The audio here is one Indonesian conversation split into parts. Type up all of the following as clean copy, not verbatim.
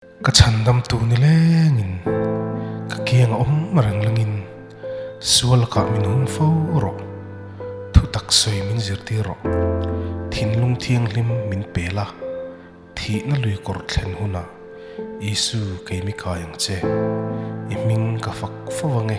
ka chandam tu ni lengin ka kiang om marang langin sual ka minhum fo ro thu tak soi min zirti ro thin lung thiang lim min pela thi na lui kor thlen huna isu keimi kayang che iming ka fak fawange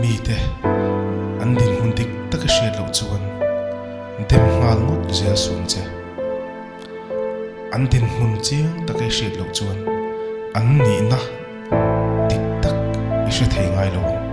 mi te an din hun dik tak a hriat lo chuan dem ngal ngot zia sun che an din hun chiang tak a hriat lo chuan an ni na tik tak i hre thei ngai lo